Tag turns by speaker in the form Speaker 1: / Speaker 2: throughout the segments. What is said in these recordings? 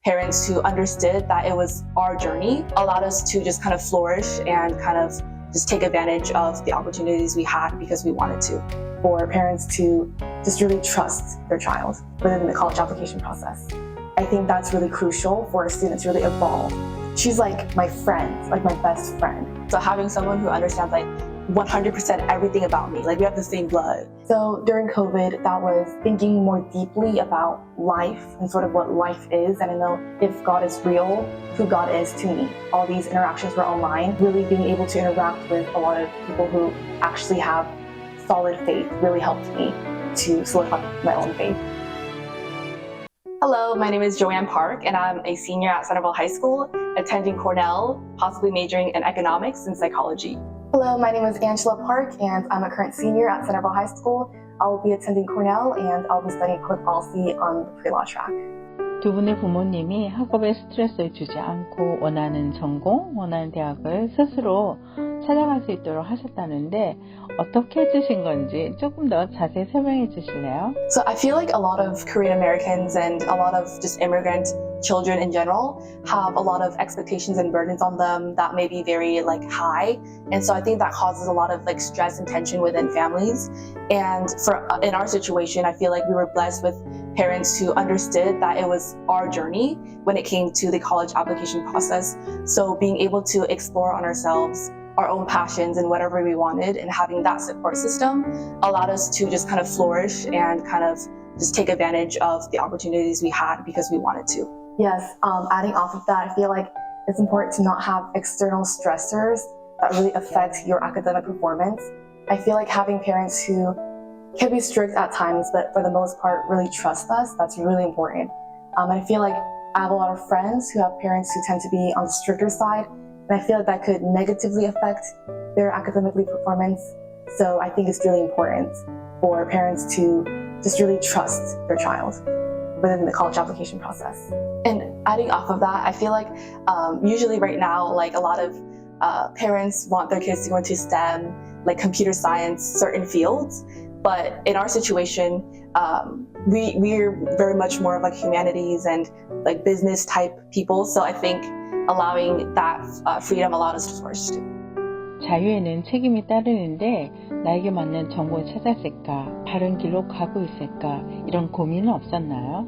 Speaker 1: Parents who understood that it was our journey allowed us to just kind of flourish and kind of just take advantage of the opportunities we had because we wanted to. For parents to just really trust their child within the college application process. I think that's really crucial for a student to really evolve. She's like my friend, like my best friend. So having someone who understands like 100% everything about me, like we have the same blood. So during COVID, that was thinking more deeply about life and sort of what life is. And I know if God is real, who God is to me. All these interactions were online, really being able to interact with a lot of people who actually have solid faith really helped me to solidify my own faith. Hello, my name is Joanne Park, and I'm a senior at Centerville High School, attending Cornell, possibly majoring in economics and psychology.
Speaker 2: Hello, my name is Angela Park, and I'm a current senior at Centerville High School. I'll be attending Cornell, and I'll be studying public policy on the pre-law track.
Speaker 3: 두 분의 부모님이 학업에 스트레스를 주지 않고 원하는 전공, 원하는 대학을 스스로 찾아갈 수 있도록 하셨다는데 어떻게 해주신 건지 조금 더 자세히 설명해 주실래요?
Speaker 1: So I feel like a lot of Korean Americans and a lot of just immigrant children in general have a lot of expectations and burdens on them that may be very like high, and so I think that causes a lot of like stress and tension within families. And in our situation, I feel like we were blessed with parents who understood that it was our journey when it came to the college application process. So being able to explore on ourselves our own passions and whatever we wanted, and having that support system allowed us to just kind of flourish and kind of just take advantage of the opportunities we had because we wanted to.
Speaker 2: Yes, adding off of that, I feel like it's important to not have external stressors that really affect your academic performance. I feel like having parents who can be strict at times, but for the most part really trust us, that's really important. And I feel like I have a lot of friends who have parents who tend to be on the stricter side, and I feel like that could negatively affect their academically performance. So I think it's really important for parents to just really trust their child within the college application process.
Speaker 1: And adding off of that, I feel like usually right now, like a lot of parents want their kids to go into STEM, like computer science, certain fields. But in our situation, we're very much more of like humanities and like business type people. So I think allowing that freedom allowed us to flourish too.
Speaker 3: 자유에는 책임이 따르는데 나에게 맞는 전공을 찾았을까? 바른 길로 가고 있을까? 이런 고민은 없었나요?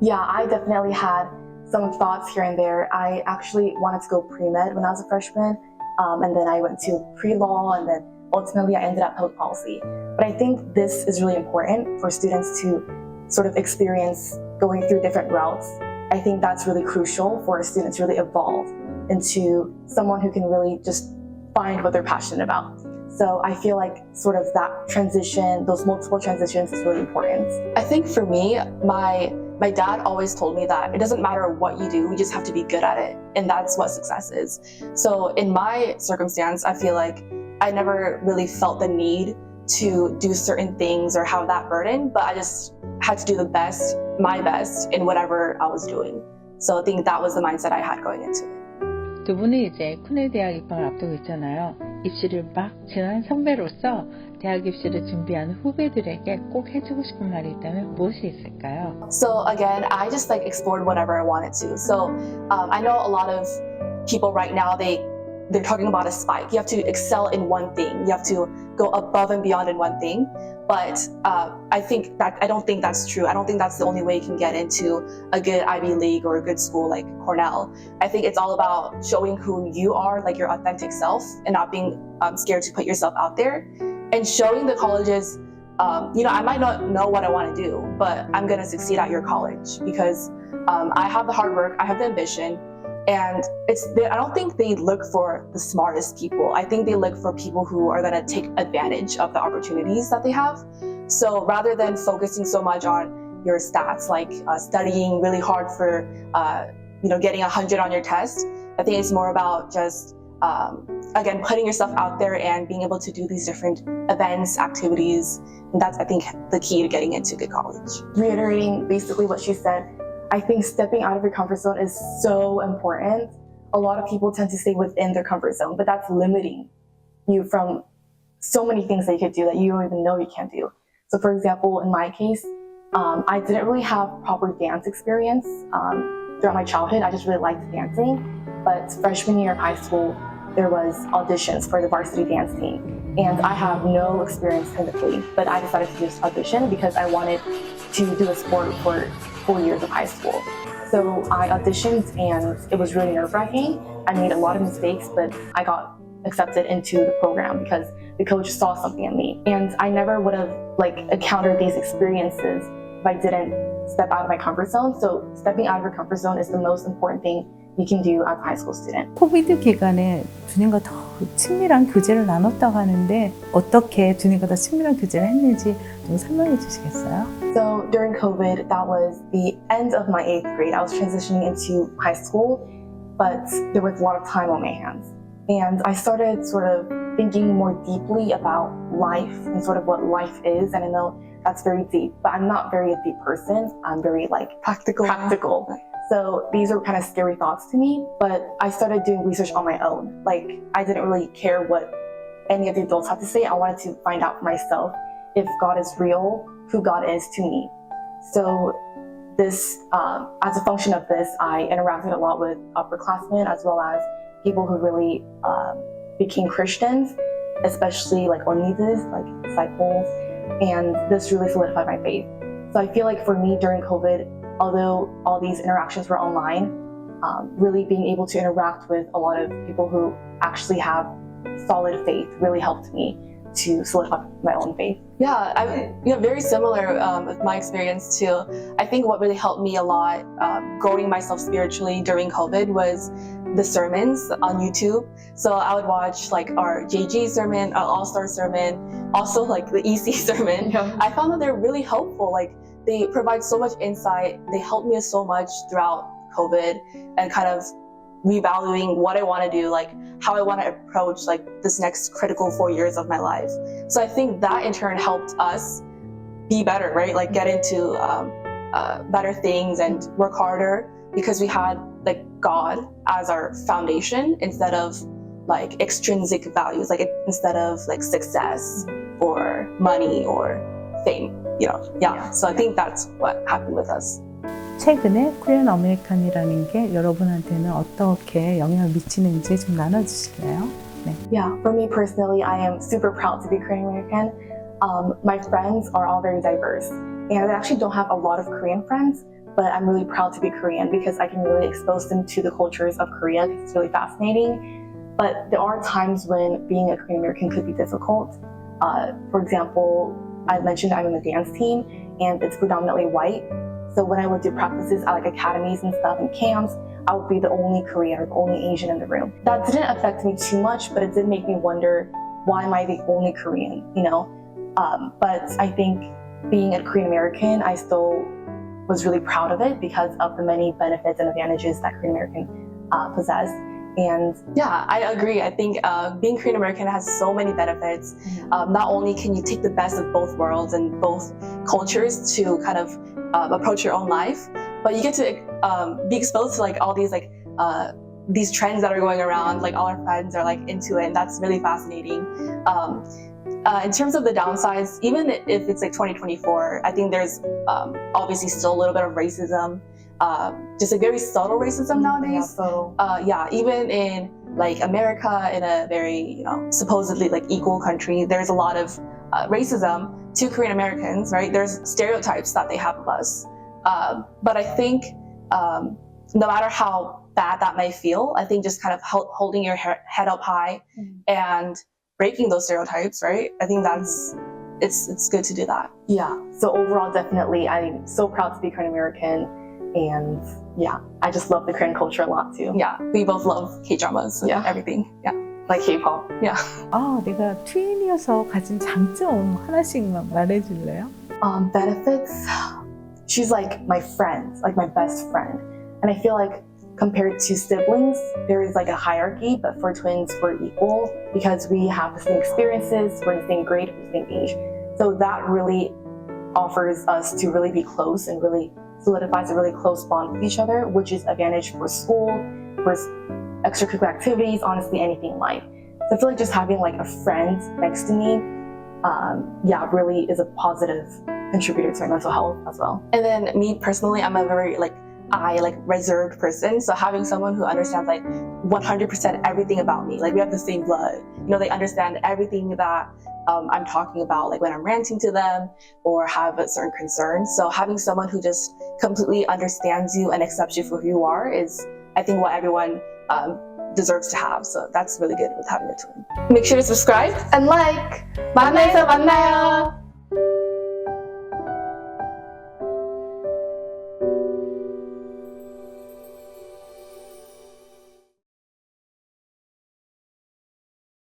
Speaker 2: Yeah, I definitely had some thoughts here and there. I actually wanted to go pre-med when I was a freshman, and then I went to pre-law, and then ultimately I ended up public policy. But I think this is really important for students to sort of experience going through different routes. I think that's really crucial for a student to really evolve into someone who can really just find what they're passionate about. So I feel like sort of that transition, those multiple transitions is really important.
Speaker 1: I think for me, my dad always told me that it doesn't matter what you do, you just have to be good at it. And that's what success is. So in my circumstance, I feel like I never really felt the need to do certain things or have that burden, but I just had to do my best in whatever I was doing. So I think that was the mindset I had going into it.
Speaker 3: 두 분은 이제 코넬대학 입학을 앞두고 있잖아요. 입시를 막 지난 선배로서 대학 입시를 준비하는 후배들에게 꼭 해주고 싶은 말이 있다면 무엇이 있을까요?
Speaker 1: So again, I just like explored whatever I wanted to. So I know a lot of people right now, they're talking about a spike. You have to excel in one thing. You have to go above and beyond in one thing. But I don't think that's true. I don't think that's the only way you can get into a good Ivy League or a good school like Cornell. I think it's all about showing who you are, like your authentic self, and not being scared to put yourself out there. And showing the colleges, I might not know what I want to do, but I'm going to succeed at your college because I have the hard work, I have the ambition. And I don't think they look for the smartest people. I think they look for people who are going to take advantage of the opportunities that they have. So rather than focusing so much on your stats, like studying really hard for, getting 100 on your test, I think it's more about just, again, putting yourself out there and being able to do these different events, activities. And that's, I think, the key to getting into good college.
Speaker 2: Reiterating basically what she said, I think stepping out of your comfort zone is so important. A lot of people tend to stay within their comfort zone, but that's limiting you from so many things that you could do that you don't even know you can't do. So for example, in my case, I didn't really have proper dance experience throughout my childhood. I just really liked dancing. But freshman year of high school, there was auditions for the varsity dance team. And I have no experience technically, but I decided to just audition because I wanted to do a sport for 4 years of high school. So I auditioned and it was really nerve-wracking. I made a lot of mistakes, but I got accepted into the program because the coach saw something in me. And I never would have encountered these experiences if I didn't step out of my comfort zone. So stepping out of your comfort zone is the most important thing you can do as a high school student.
Speaker 4: 코비드 기간에 주님과 더 친밀한 교제를 나눴다고 하는데 어떻게 주님과 더 친밀한 교제를 했는지 좀 설명해 주시겠어요?
Speaker 2: So during COVID, that was the end of my 8th grade. I was transitioning into high school, but there was a lot of time on my hands. And I started sort of thinking more deeply about life and sort of what life is. And I know that's very deep, but I'm not very a deep person. I'm very practical. So these are kind of scary thoughts to me, but I started doing research on my own. I didn't really care what any of the adults had to say. I wanted to find out for myself if God is real, who God is to me. So this, as a function of this, I interacted a lot with upperclassmen as well as people who really became Christians, especially onesies, disciples, and this really solidified my faith. So I feel like for me during COVID, although all these interactions were online, really being able to interact with a lot of people who actually have solid faith really helped me to solidify my own faith.
Speaker 1: Yeah, very similar with my experience too. I think what really helped me a lot growing myself spiritually during COVID was the sermons on YouTube. So I would watch our JG sermon, our All-Star sermon, also the EC sermon.
Speaker 2: Yeah.
Speaker 1: I found that they're really helpful. They provide so much insight. They helped me so much throughout COVID and kind of revaluing what I want to do, how I want to approach this next critical 4 years of my life. So I think that in turn helped us be better, right? Get into better things and work harder because we had God as our foundation instead of extrinsic values, instead of success or money or fame, Yeah. So I think that's what happened with us.
Speaker 4: 최근에 코리안 아메리칸이라는 게 여러분한테는 어떻게 영향을 미치는지 좀 나눠주실래요? 네.
Speaker 2: Yeah, for me personally, I am super proud to be Korean American. My friends are all very diverse, and I actually don't have a lot of Korean friends, but I'm really proud to be Korean because I can really expose them to the cultures of Korea. It's really fascinating. But there are times when being a Korean American could be difficult. For example, I mentioned I'm in the dance team, and it's predominantly white. So when I would do practices at academies and stuff and camps, I would be the only Korean or the only Asian in the room. That didn't affect me too much, but it did make me wonder, why am I the only Korean, But I think being a Korean American, I still was really proud of it because of the many benefits and advantages that Korean American possess. And
Speaker 1: yeah, I agree. I think being Korean American has so many benefits. Not only can you take the best of both worlds and both cultures to kind of approach your own life, but you get to be exposed to all these trends that are going around. All our friends are into it, and that's really fascinating. In terms of the downsides, even if it's 2024, I think there's obviously still a little bit of racism. Just very subtle racism nowadays. Even in America, in a very supposedly supposedly country, there's a lot of racism to Korean Americans, right? There's stereotypes that they have of us. But I think no matter how bad that may feel, I think just kind of holding your head up high and breaking those stereotypes, right? I think it's good to do that.
Speaker 2: Yeah. So overall, definitely, I'm so proud to be Korean American. And yeah, I just love the Korean culture a lot too.
Speaker 1: Yeah, we both love K-dramas and everything. Yeah,
Speaker 2: K-pop.
Speaker 1: Yeah.
Speaker 4: 내가 트윈이어서 가진 장점 하나씩만 말해줄래요?
Speaker 2: Benefits. She's my friend, my best friend. And I feel compared to siblings, there is a hierarchy, but for twins, we're equal because we have the same experiences, we're in the same grade, we're the same age. So that really offers us to really be close and really solidifies a really close bond with each other, which is advantage for school, for extracurricular activities, honestly anything in life. So I feel just having a friend next to me really is a positive contributor to my mental health as well.
Speaker 1: And then me personally, I'm a very reserved person. So having someone who understands 100% everything about me, we have the same blood. They understand everything that I'm talking about, when I'm ranting to them or have a certain concern. So having someone who just completely understands you and accepts you for who you are is, I think, what everyone deserves to have. So that's really good with having a twin. Make sure to subscribe
Speaker 2: And like,
Speaker 1: 만나에서 만나요.